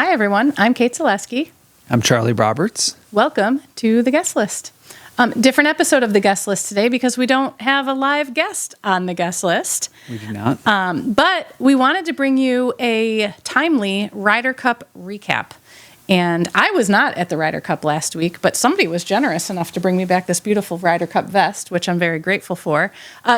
Hi, everyone. I'm Cait Zulewski. I'm Charlie Roberts. Welcome to the guest list. Different episode of the guest list today because we don't have a live guest on the guest list. We do not. But we wanted to bring you a timely Ryder Cup recap. And I was not at the Ryder Cup last week, but somebody was generous enough to bring me back this beautiful Ryder Cup vest, which I'm very grateful for.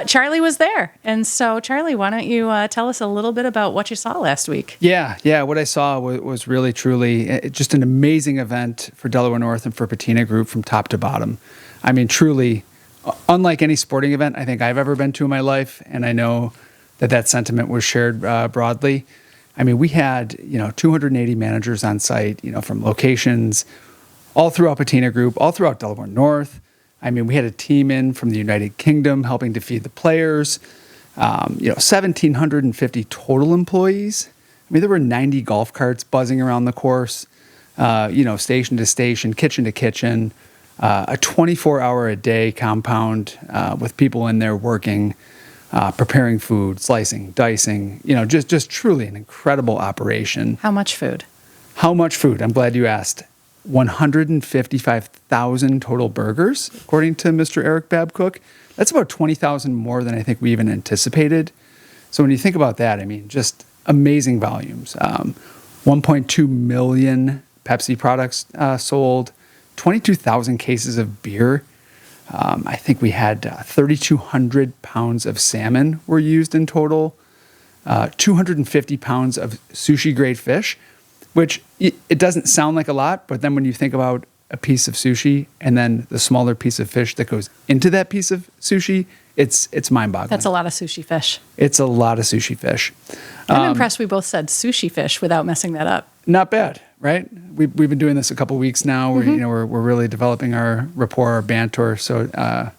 Charlie was there. And so, Charlie, why don't you tell us a little bit about what you saw last week? Yeah. What I saw was really, truly just an amazing event for Delaware North and for Patina Group from top to bottom. I mean, truly, unlike any sporting event I think I've ever been to in my life, and I know that sentiment was shared broadly. I mean, we had, 280 managers on site, from locations all throughout Patina Group, all throughout Delaware North. I mean, we had a team in from the United Kingdom helping to feed the players, 1,750 total employees. I mean, there were 90 golf carts buzzing around the course, station to station, kitchen to kitchen, a 24-hour-a-day compound with people in there working, preparing food, slicing, dicing, just truly an incredible operation. How much food? How much food? I'm glad you asked. 155,000 total burgers, according to Mr. Eric Babcock. That's about 20,000 more than I think we even anticipated. So when you think about that, I mean, just amazing volumes. 1.2 million Pepsi products sold, 22,000 cases of beer. I think we had 3,200 pounds of salmon were used in total, 250 pounds of sushi-grade fish, which it doesn't sound like a lot, but then when you think about a piece of sushi and then the smaller piece of fish that goes into that piece of sushi, it's mind-boggling. That's a lot of sushi fish. It's a lot of sushi fish. I'm impressed we both said sushi fish without messing that up. Not bad, right? We've been doing this a couple weeks now. Mm-hmm. We're really developing our rapport, our banter. So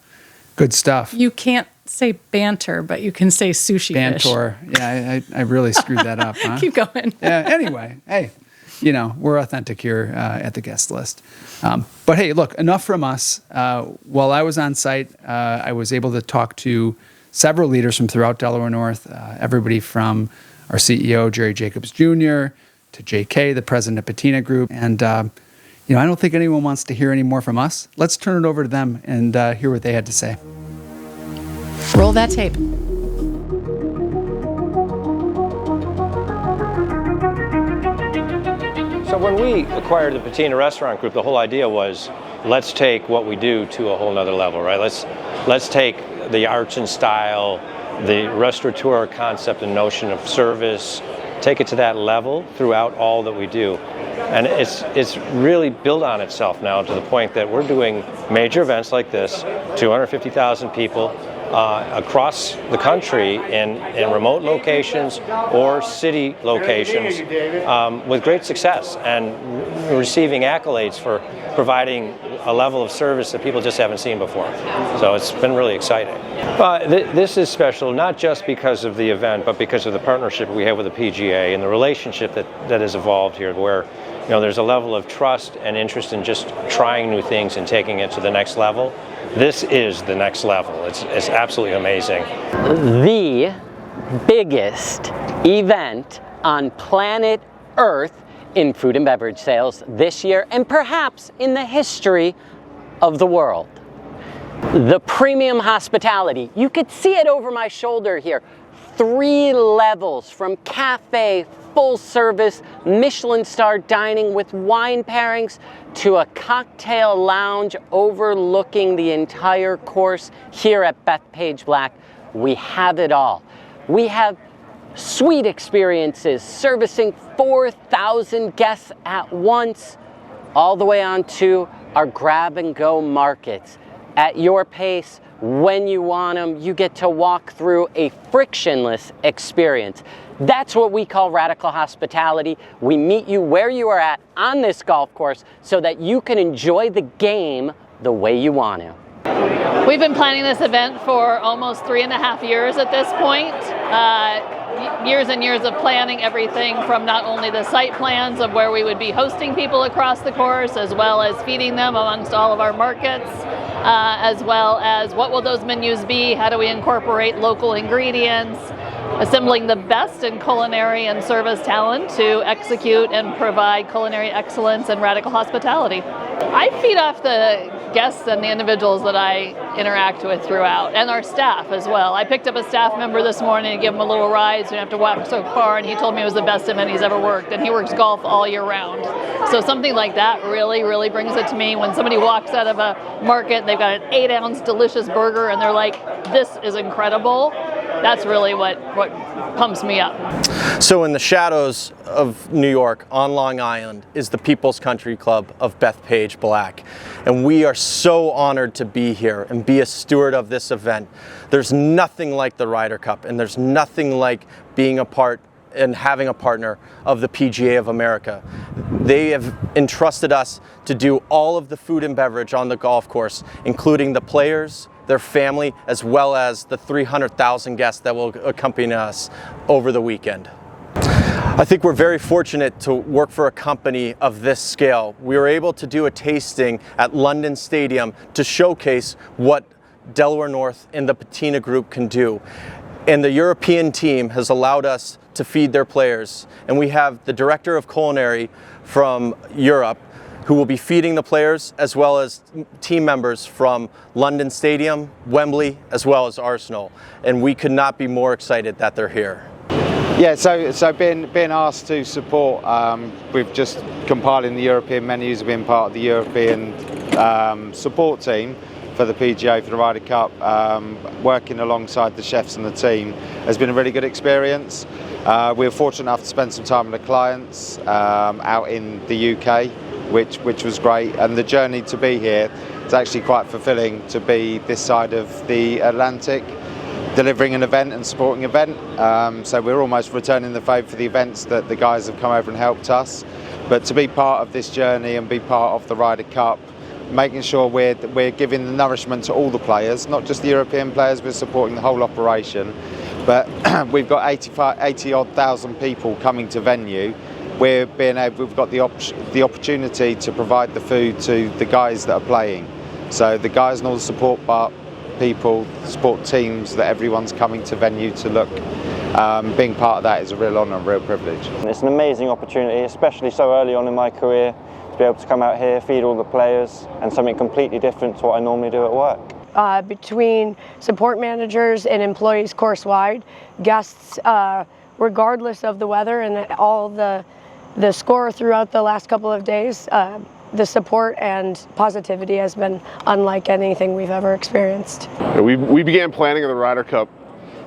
good stuff. You can't say banter, but you can say sushi fish. Banter. Yeah, I really screwed that up. Huh? Keep going. Yeah. Anyway, hey, we're authentic here at the guest list. But hey, look, enough from us. While I was on site, I was able to talk to several leaders from throughout Delaware North. Everybody from our CEO Jerry Jacobs Jr. to JK, the president of Patina Group. And, I don't think anyone wants to hear any more from us. Let's turn it over to them and hear what they had to say. Roll that tape. So when we acquired the Patina Restaurant Group, the whole idea was, let's take what we do to a whole nother level, right? Let's take the arts and style, the restaurateur concept and notion of service, take it to that level throughout all that we do. And it's really built on itself now to the point that we're doing major events like this, 250,000 people across the country in remote locations or city locations with great success and receiving accolades for providing a level of service that people just haven't seen before. So it's been really exciting. This is special not just because of the event, but because of the partnership we have with the PGA and the relationship that has evolved here, where there's a level of trust and interest in just trying new things and taking it to the next level. This is the next level. It's absolutely amazing. The biggest event on planet Earth in food and beverage sales this year, and perhaps in the history of the world. The premium hospitality. You could see it over my shoulder here. 3 levels from cafe, full service, Michelin star dining with wine pairings to a cocktail lounge overlooking the entire course here at Bethpage Black. We have it all. We have suite experiences servicing 4,000 guests at once, all the way on to our grab and go markets. At your pace, when you want them, you get to walk through a frictionless experience. That's what we call radical hospitality. We meet you where you are at on this golf course so that you can enjoy the game the way you want to. We've been planning this event for almost 3.5 years at this point. Years and years of planning, everything from not only the site plans of where we would be hosting people across the course, as well as feeding them amongst all of our markets, as well as what will those menus be, how do we incorporate local ingredients, assembling the best in culinary and service talent to execute and provide culinary excellence and radical hospitality. I feed off the guests and the individuals that I interact with throughout, and our staff as well. I picked up a staff member this morning to give him a little ride so he didn't have to walk so far, and he told me it was the best event he's ever worked, and he works golf all year round. So something like that really brings it to me. When somebody walks out of a market and they've got an 8-ounce delicious burger and they're like, this is incredible, that's really what pumps me up. So in the shadows of New York, on Long Island, is the People's Country Club of Bethpage Black. And we are so honored to be here and be a steward of this event. There's nothing like the Ryder Cup, and there's nothing like being a part and having a partner of the PGA of America. They have entrusted us to do all of the food and beverage on the golf course, including the players, their family, as well as the 300,000 guests that will accompany us over the weekend. I think we're very fortunate to work for a company of this scale. We were able to do a tasting at London Stadium to showcase what Delaware North and the Patina Group can do. And the European team has allowed us to feed their players. And we have the Director of Culinary from Europe who will be feeding the players, as well as team members from London Stadium, Wembley, as well as Arsenal. And we could not be more excited that they're here. Yeah, so being asked to support, we've just compiling the European menus, being part of the European support team for the PGA, for the Ryder Cup, working alongside the chefs and the team has been a really good experience. We were fortunate enough to spend some time with the clients out in the UK, which was great, and the journey to be here is actually quite fulfilling, to be this side of the Atlantic, delivering an event and supporting an event. So we're almost returning the favour for the events that the guys have come over and helped us. But to be part of this journey and be part of the Ryder Cup, making sure we're giving the nourishment to all the players, not just the European players, we're supporting the whole operation. But we've got 80-odd thousand people coming to venue. We've got the opportunity to provide the food to the guys that are playing. So the guys and all the support people, support teams, that everyone's coming to venue to look. Being part of that is a real honour and real privilege. It's an amazing opportunity, especially so early on in my career, to be able to come out here, feed all the players, and something completely different to what I normally do at work. Between support managers and employees course-wide, guests, regardless of the weather and all the score throughout the last couple of days, the support and positivity has been unlike anything we've ever experienced. We began planning of the Ryder Cup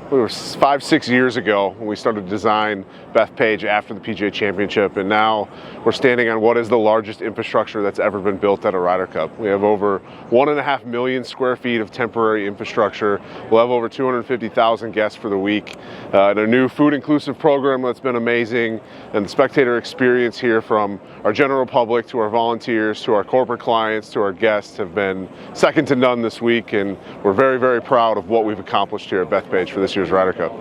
5-6 years ago when we started to design Bethpage after the PGA Championship, and now we're standing on what is the largest infrastructure that's ever been built at a Ryder Cup. We have over 1.5 million square feet of temporary infrastructure. We'll have over 250,000 guests for the week, and a new food inclusive program that's been amazing, and the spectator experience here from our general public to our volunteers to our corporate clients to our guests have been second to none this week, and we're very proud of what we've accomplished here at Bethpage for this year's Ryder Cup.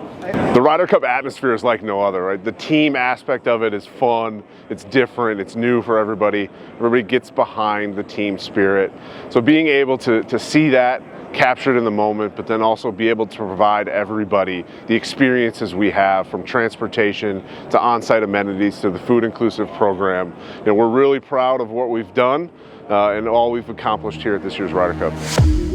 The Ryder Cup atmosphere is like no other, right? The team aspect of it is fun, it's different, it's new for everybody. Everybody gets behind the team spirit. So being able to see that captured in the moment, but then also be able to provide everybody the experiences we have, from transportation to on-site amenities to the food inclusive program. We're really proud of what we've done and all we've accomplished here at this year's Ryder Cup.